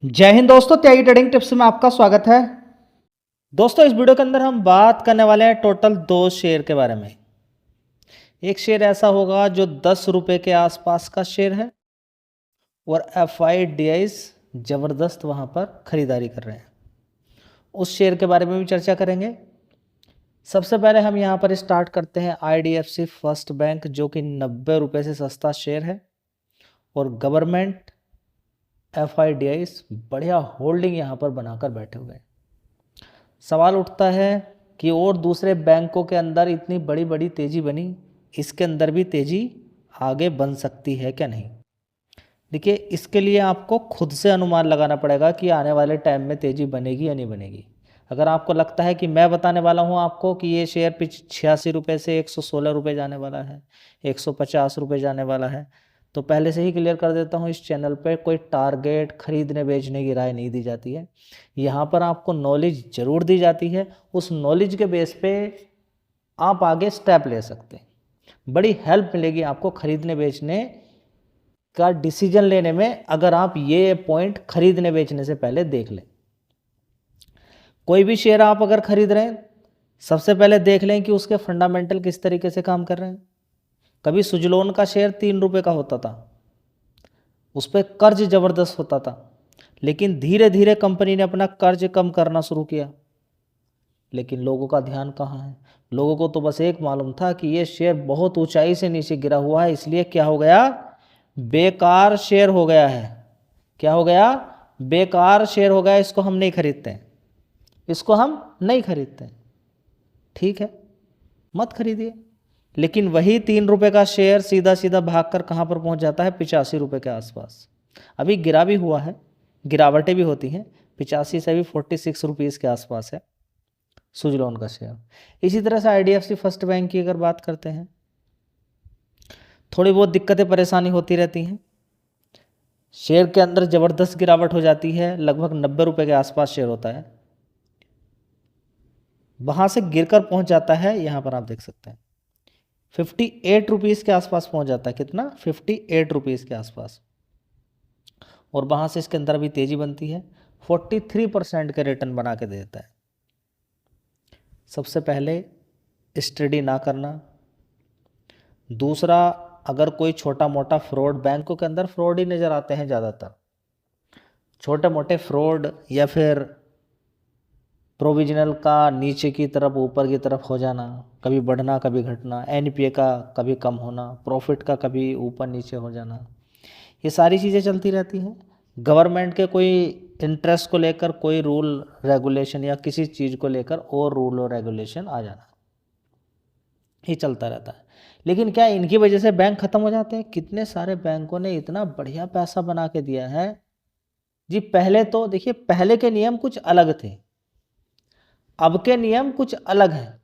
जय हिंद दोस्तों, त्यागी trading tips में आपका स्वागत है। दोस्तों, इस वीडियो के अंदर हम बात करने वाले हैं टोटल दो शेयर के बारे में। एक शेयर ऐसा होगा जो 10 रुपए के आसपास का शेयर है और FIDIs ज़बरदस्त वहां पर खरीदारी कर रहे हैं। उस शेयर के बारे में भी चर्चा करेंगे। सबसे पहले हम यहां पर स्टार्ट करते हैं IDFC फर्स्ट बैंक, जो कि 90 रुपये से सस्ता शेयर है और गवर्नमेंट FIDIs बढ़िया होल्डिंग यहाँ पर बनाकर बैठे हुए हैं। सवाल उठता है कि और दूसरे बैंकों के अंदर इतनी बड़ी बड़ी तेज़ी बनी, इसके अंदर भी तेज़ी आगे बन सकती है क्या नहीं। देखिए, इसके लिए आपको खुद से अनुमान लगाना पड़ेगा कि आने वाले टाइम में तेज़ी बनेगी या नहीं बनेगी। अगर आपको लगता है कि मैं बताने वाला हूँ आपको कि ये शेयर 86 रुपये से 116 रुपये जाने वाला है, 150 रुपये जाने वाला है, तो पहले से ही क्लियर कर देता हूँ, इस चैनल पे कोई टारगेट खरीदने बेचने की राय नहीं दी जाती है। यहाँ पर आपको नॉलेज ज़रूर दी जाती है, उस नॉलेज के बेस पे आप आगे स्टेप ले सकते हैं। बड़ी हेल्प मिलेगी आपको खरीदने बेचने का डिसीजन लेने में, अगर आप ये पॉइंट खरीदने बेचने से पहले देख लें। कोई भी शेयर आप अगर खरीद रहे हैं, सबसे पहले देख लें कि उसके फंडामेंटल किस तरीके से काम कर रहे हैं। कभी सुजलोन का शेयर 3 रुपये का होता था, उस पर कर्ज ज़बरदस्त होता था, लेकिन धीरे धीरे कंपनी ने अपना कर्ज कम करना शुरू किया। लेकिन लोगों का ध्यान कहाँ है? लोगों को तो बस एक मालूम था कि ये शेयर बहुत ऊंचाई से नीचे गिरा हुआ है, इसलिए क्या हो गया, बेकार शेयर हो गया है। क्या हो गया? बेकार शेयर हो गया, इसको हम नहीं खरीदते हैं, इसको हम नहीं खरीदते हैं। ठीक है, मत खरीदिए। लेकिन वही 3 रुपये का शेयर सीधा सीधा भागकर कहाँ पर पहुँच जाता है? 85 रुपये के आसपास। अभी गिरा भी हुआ है, गिरावटें भी होती हैं, 85 से भी 46 रुपीज़ के आसपास है सुजलोन का शेयर। इसी तरह से IDFC फर्स्ट बैंक की अगर बात करते हैं, थोड़ी बहुत दिक्कतें परेशानी होती रहती हैं। शेयर के अंदर ज़बरदस्त गिरावट हो जाती है, लगभग 90 रुपये के आसपास शेयर होता है, वहाँ से गिरकर पहुँच जाता है, यहाँ पर आप देख सकते हैं 58 रुपीज़ के आसपास पहुँच जाता है। कितना? 58 रुपीज़ के आसपास। और वहाँ से इसके अंदर भी तेज़ी बनती है, 43% के रिटर्न बना के दे देता है। सबसे पहले स्टडी ना करना। दूसरा, अगर कोई छोटा मोटा फ्रॉड, बैंकों के अंदर फ्रॉड ही नज़र आते हैं ज़्यादातर, छोटे मोटे फ्रॉड या फिर प्रोविजनल का नीचे की तरफ ऊपर की तरफ हो जाना, कभी बढ़ना कभी घटना, NPA का कभी कम होना, प्रॉफिट का कभी ऊपर नीचे हो जाना, ये सारी चीज़ें चलती रहती हैं। गवर्नमेंट के कोई इंटरेस्ट को लेकर कोई रूल रेगुलेशन या किसी चीज़ को लेकर और रूल और रेगुलेशन आ जाना, ही चलता रहता है। लेकिन क्या इनकी वजह से बैंक ख़त्म हो जाते हैं? कितने सारे बैंकों ने इतना बढ़िया पैसा बना के दिया है जी। पहले तो देखिए, पहले के नियम कुछ अलग थे, अब के नियम कुछ अलग हैं।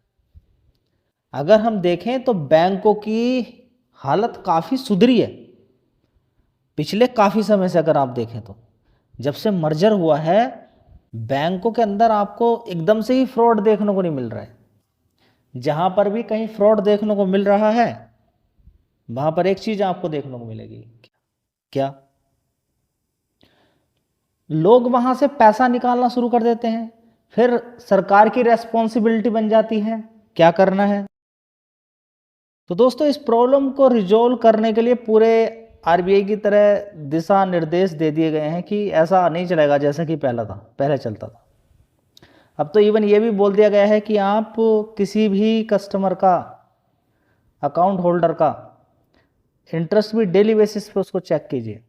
अगर हम देखें तो बैंकों की हालत काफ़ी सुधरी है पिछले काफ़ी समय से। अगर आप देखें तो जब से मर्जर हुआ है, बैंकों के अंदर आपको एकदम से ही फ्रॉड देखने को नहीं मिल रहा है। जहां पर भी कहीं फ्रॉड देखने को मिल रहा है, वहां पर एक चीज आपको देखने को मिलेगी। क्या? लोग वहां से पैसा निकालना शुरू कर देते हैं, फिर सरकार की रेस्पॉन्सिबिलिटी बन जाती है क्या करना है। तो दोस्तों, इस प्रॉब्लम को रिजोल्व करने के लिए पूरे RBI की तरह दिशा निर्देश दे दिए गए हैं कि ऐसा नहीं चलेगा जैसा कि पहले चलता था। अब तो इवन ये भी बोल दिया गया है कि आप किसी भी कस्टमर का, अकाउंट होल्डर का इंटरेस्ट भी डेली बेसिस पे उसको चेक कीजिए।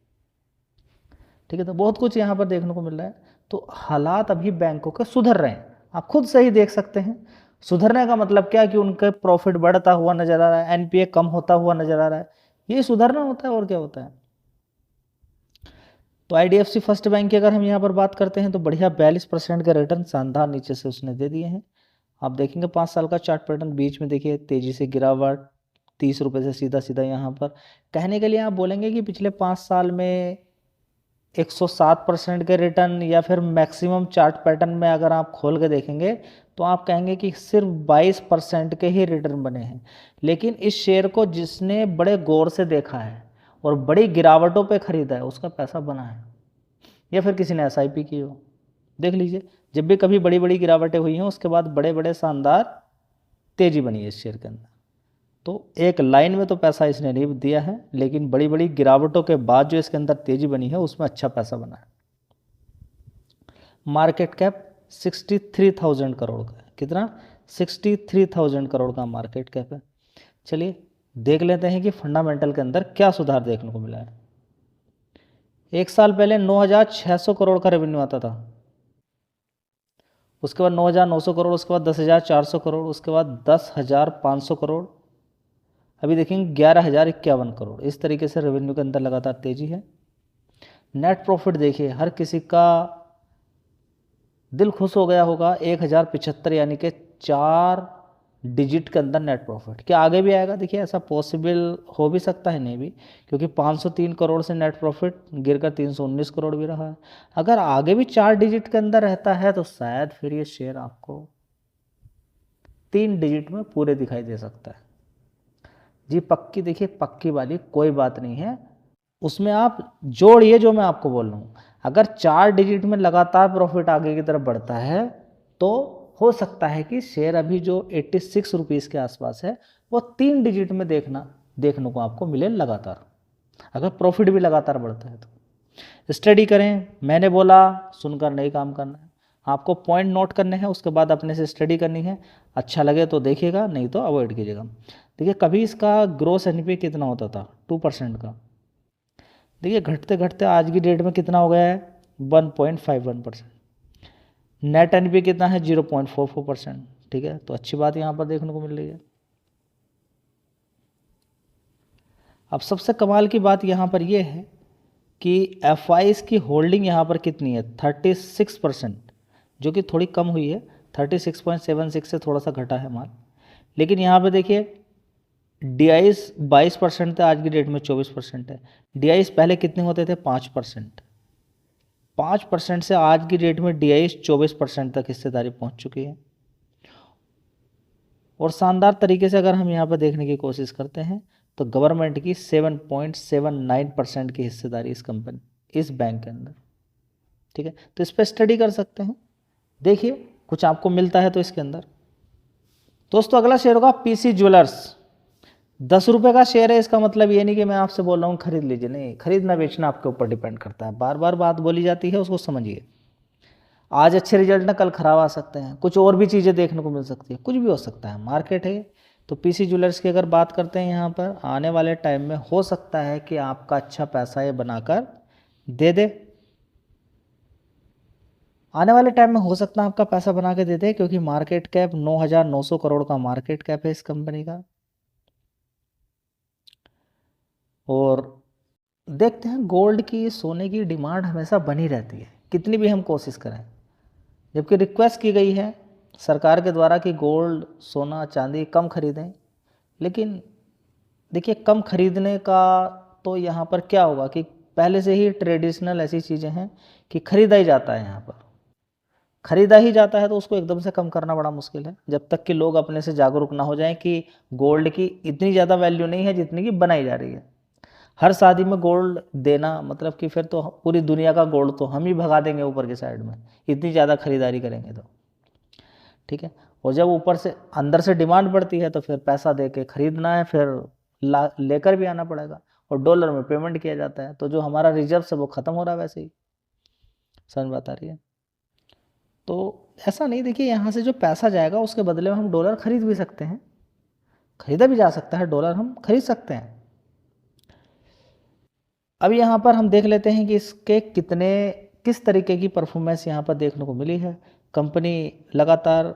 ठीक है, तो बहुत कुछ यहाँ पर देखने को मिल रहा है। तो हालात अभी बैंकों के सुधर रहे हैं, आप खुद से ही देख सकते हैं। सुधरने का मतलब क्या कि उनका प्रॉफिट बढ़ता हुआ नजर आ रहा है, NPA कम होता हुआ नजर आ रहा है, ये सुधरना होता है और क्या होता है। तो IDFC फर्स्ट बैंक की अगर हम यहाँ पर बात करते हैं तो बढ़िया 42% के रिटर्न शानदार नीचे से उसने दे दिए हैं। आप देखेंगे 5 साल का चार्ट पैटर्न, बीच में देखिए तेजी से गिरावट, 30 रुपये से सीधा सीधा यहाँ पर। कहने के लिए आप बोलेंगे कि पिछले 5 साल में 107% के रिटर्न, या फिर मैक्सिमम चार्ट पैटर्न में अगर आप खोल के देखेंगे तो आप कहेंगे कि सिर्फ 22% के ही रिटर्न बने हैं। लेकिन इस शेयर को जिसने बड़े गौर से देखा है और बड़ी गिरावटों पे ख़रीदा है, उसका पैसा बना है। या फिर किसी ने SIP की हो। देख लीजिए, जब भी कभी बड़ी बड़ी गिरावटें हुई हैं उसके बाद बड़े बड़े शानदार तेज़ी बनी है इस शेयर के अंदर। तो एक लाइन में तो पैसा इसने नहीं दिया है, लेकिन बड़ी बड़ी गिरावटों के बाद जो इसके अंदर तेज़ी बनी है उसमें अच्छा पैसा बना है। मार्केट कैप 63,000 करोड़ का है। कितना? 63,000 करोड़ का मार्केट कैप है। चलिए देख लेते हैं कि फंडामेंटल के अंदर क्या सुधार देखने को मिला है। एक साल पहले 9,600 करोड़ का रेवेन्यू आता था, उसके बाद 9,900 करोड़, उसके बाद 10,400 करोड़, उसके बाद 10,500 करोड़, अभी देखेंगे 11,051 करोड़। इस तरीके से रेवेन्यू के अंदर लगातार तेजी है। नेट प्रॉफिट देखिए, हर किसी का दिल खुश हो गया होगा, 1,075 यानी कि 4 डिजिट के अंदर नेट प्रॉफिट। क्या आगे भी आएगा? देखिए ऐसा पॉसिबल हो भी सकता है, नहीं भी, क्योंकि 503 करोड़ से नेट प्रॉफिट गिरकर 319 करोड़ भी रहा है। अगर आगे भी 4 डिजिट के अंदर रहता है तो शायद फिर ये शेयर आपको 3 डिजिट में पूरे दिखाई दे सकता है जी। पक्की, देखिए पक्की वाली कोई बात नहीं है, उसमें आप जोड़िए जो मैं आपको बोल रहा हूँ। अगर 4 डिजिट में लगातार प्रॉफिट आगे की तरफ बढ़ता है तो हो सकता है कि शेयर अभी जो 86 रुपीज़ के आसपास है वो 3 डिजिट में देखने को आपको मिले लगातार, अगर प्रॉफिट भी लगातार बढ़ता है तो। स्टडी करें, मैंने बोला सुनकर नहीं काम करना है, आपको पॉइंट नोट करने हैं, उसके बाद अपने से स्टडी करनी है। अच्छा लगे तो देखिएगा, नहीं तो अवॉइड कीजिएगा। देखिए कभी इसका ग्रोस NP कितना होता था? 2% का। देखिए घटते घटते आज की डेट में कितना हो गया है? 1.51%। नेट NP कितना है? 0.44%। ठीक है, तो अच्छी बात यहाँ पर देखने को मिल रही है। अब सबसे कमाल की बात यहाँ पर यह है कि FIs की होल्डिंग यहाँ पर कितनी है? 36%, जो कि थोड़ी कम हुई है। 36.76 से थोड़ा सा घटा है माल। लेकिन यहाँ पर देखिए DIs 22% थे, आज की डेट में 24% है। DIs पहले कितने होते थे? 5%। 5% से आज की डेट में DIs 24% तक हिस्सेदारी पहुंच चुकी है। और शानदार तरीके से अगर हम यहाँ पर देखने की कोशिश करते हैं तो गवर्नमेंट की 7.79% की हिस्सेदारी इस बैंक के अंदर। ठीक है, तो इस पर स्टडी कर सकते हैं, देखिए कुछ आपको मिलता है तो इसके अंदर। दोस्तों अगला शेयर होगा PC ज्वेलर्स। 10 रुपये का शेयर है, इसका मतलब ये नहीं कि मैं आपसे बोल रहा हूँ खरीद लीजिए, नहीं, खरीदना बेचना आपके ऊपर डिपेंड करता है। बार बार बात बोली जाती है, उसको समझिए। आज अच्छे रिजल्ट ना कल खराब आ सकते हैं, कुछ और भी चीज़ें देखने को मिल सकती है, कुछ भी हो सकता है, मार्केट है। तो PC ज्वेलर्स की अगर बात करते हैं यहाँ पर, आने वाले टाइम में हो सकता है कि आपका अच्छा पैसा ये बनाकर दे दे। आने वाले टाइम में हो सकता है आपका पैसा बना के दे दे, क्योंकि मार्केट कैप 9,900 करोड़ का मार्केट कैप है इस कंपनी का। और देखते हैं, गोल्ड की, सोने की डिमांड हमेशा बनी रहती है, कितनी भी हम कोशिश करें। जबकि रिक्वेस्ट की गई है सरकार के द्वारा कि गोल्ड, सोना, चांदी कम खरीदें, लेकिन देखिए कम खरीदने का तो यहाँ पर क्या होगा कि पहले से ही ट्रेडिशनल ऐसी चीज़ें हैं कि खरीदा ही जाता है, यहाँ पर खरीदा ही जाता है, तो उसको एकदम से कम करना बड़ा मुश्किल है, जब तक कि लोग अपने से जागरूक ना हो जाएं कि गोल्ड की इतनी ज़्यादा वैल्यू नहीं है जितनी की बनाई जा रही है। हर शादी में गोल्ड देना मतलब कि फिर तो पूरी दुनिया का गोल्ड तो हम ही भगा देंगे ऊपर की साइड में, इतनी ज़्यादा खरीदारी करेंगे तो। ठीक है, और जब ऊपर से अंदर से डिमांड बढ़ती है तो फिर पैसा दे के खरीदना है, फिर लेकर भी आना पड़ेगा, और डॉलर में पेमेंट किया जाता है, तो जो हमारा रिजर्व है वो ख़त्म हो रहा है वैसे ही। समझ बात आ रही है? तो ऐसा नहीं, देखिए यहाँ से जो पैसा जाएगा उसके बदले में हम डॉलर खरीद भी सकते हैं, खरीदा भी जा सकता है, डॉलर हम खरीद सकते हैं। अब यहाँ पर हम देख लेते हैं कि इसके किस तरीके की परफॉर्मेंस यहाँ पर देखने को मिली है। कंपनी लगातार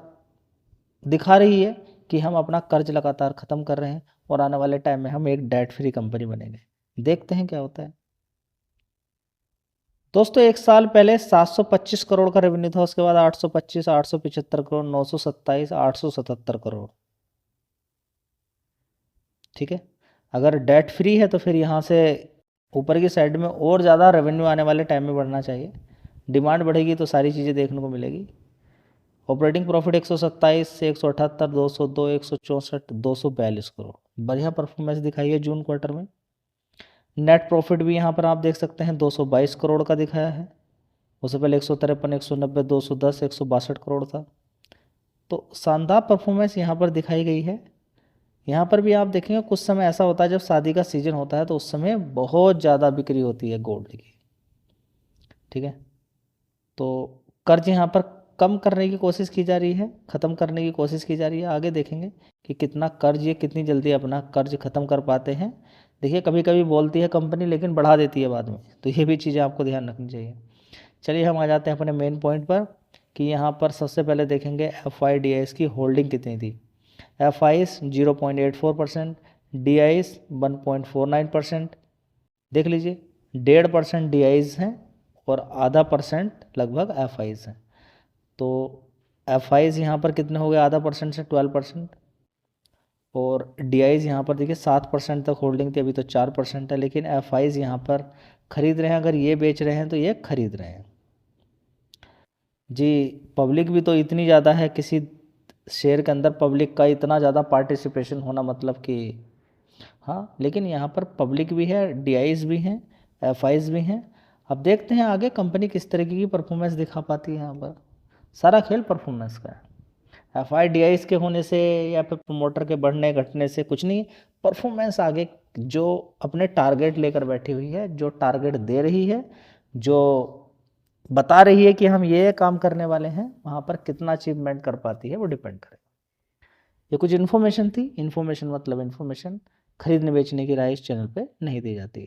दिखा रही है कि हम अपना कर्ज लगातार ख़त्म कर रहे हैं और आने वाले टाइम में हम एक डेट फ्री कंपनी बनेंगे। देखते हैं क्या होता है। दोस्तों एक साल पहले 725 करोड़ का रेवेन्यू था, उसके बाद 825, 875 करोड़, 927, 877 करोड़। ठीक है, अगर डेट फ्री है तो फिर यहाँ से ऊपर की साइड में और ज़्यादा रेवेन्यू आने वाले टाइम में बढ़ना चाहिए। डिमांड बढ़ेगी तो सारी चीज़ें देखने को मिलेगी। ऑपरेटिंग प्रॉफिट 127 से 178, 202, 164, 242 करोड़, बढ़िया परफॉर्मेंस दिखाई है जून क्वार्टर में। नेट प्रॉफिट भी यहाँ पर आप देख सकते हैं 222 करोड़ का दिखाया है। उससे पहले 153, 190, 210, 162 करोड़ था। तो शानदार परफॉर्मेंस यहाँ पर दिखाई गई है। यहाँ पर भी आप देखेंगे कुछ समय ऐसा होता है जब शादी का सीजन होता है तो उस समय बहुत ज़्यादा बिक्री होती है गोल्ड की, ठीक है। तो कर्ज यहाँ पर कम करने की कोशिश की जा रही है, ख़त्म करने की कोशिश की जा रही है। आगे देखेंगे कि कितना कर्ज, ये कितनी जल्दी अपना कर्ज ख़त्म कर पाते हैं। देखिए कभी कभी बोलती है कंपनी लेकिन बढ़ा देती है बाद में, तो ये भी चीज़ें आपको ध्यान रखनी चाहिए। चलिए हम आ जाते हैं अपने मेन पॉइंट पर कि यहाँ पर सबसे पहले देखेंगे FIDIS की होल्डिंग कितनी थी। FIs 0.84%, DIs 1.49%। देख लीजिए 1.5% DIs हैं और आधा % लगभग FIs हैं। तो FIs यहाँ पर कितने हो गए, आधा % से 12%। और DIs यहाँ पर देखिए 7% तक होल्डिंग थी, अभी तो 4% है। लेकिन FIs यहाँ पर खरीद रहे हैं, अगर ये बेच रहे हैं तो ये खरीद रहे हैं जी। पब्लिक भी तो इतनी ज़्यादा है, किसी शेयर के अंदर पब्लिक का इतना ज़्यादा पार्टिसिपेशन होना मतलब कि हाँ, लेकिन यहाँ पर पब्लिक भी है, DIs भी हैं, FIs भी हैं। अब देखते हैं आगे कंपनी किस तरीके की परफॉर्मेंस दिखा पाती है। यहाँ पर सारा खेल परफॉर्मेंस का है। FIDIs के होने से या फिर प्रमोटर के बढ़ने घटने से कुछ नहीं, परफॉर्मेंस आगे जो अपने टारगेट लेकर बैठी हुई है, जो टारगेट दे रही है, जो बता रही है कि हम ये काम करने वाले हैं, वहाँ पर कितना अचीवमेंट कर पाती है वो डिपेंड करेगा। ये कुछ इन्फॉर्मेशन थी, इन्फॉर्मेशन मतलब इन्फॉर्मेशन, खरीदने बेचने की राय इस चैनल पे नहीं दी जाती है।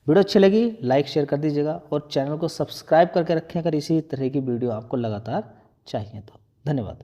वीडियो अच्छी लगी लाइक शेयर कर दीजिएगा और चैनल को सब्सक्राइब करके रखें अगर इसी तरह की वीडियो आपको लगातार चाहिए तो। धन्यवाद।